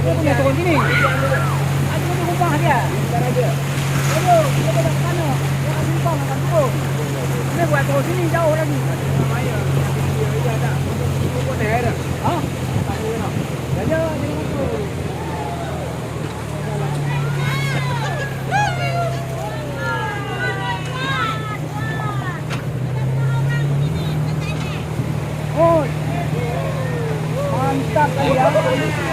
Dia punya turun sini. Ada punya kumpang dia. Bentar aja. Aduh, dia dah ke mana? Dia akan kumpang akan turun. Dia buat turun sini jauh lagi. Namanya dia ada. Kau teh ada. Ha? Tak boleh nak. Dia jangan masuk. Oh, mantap kali ya.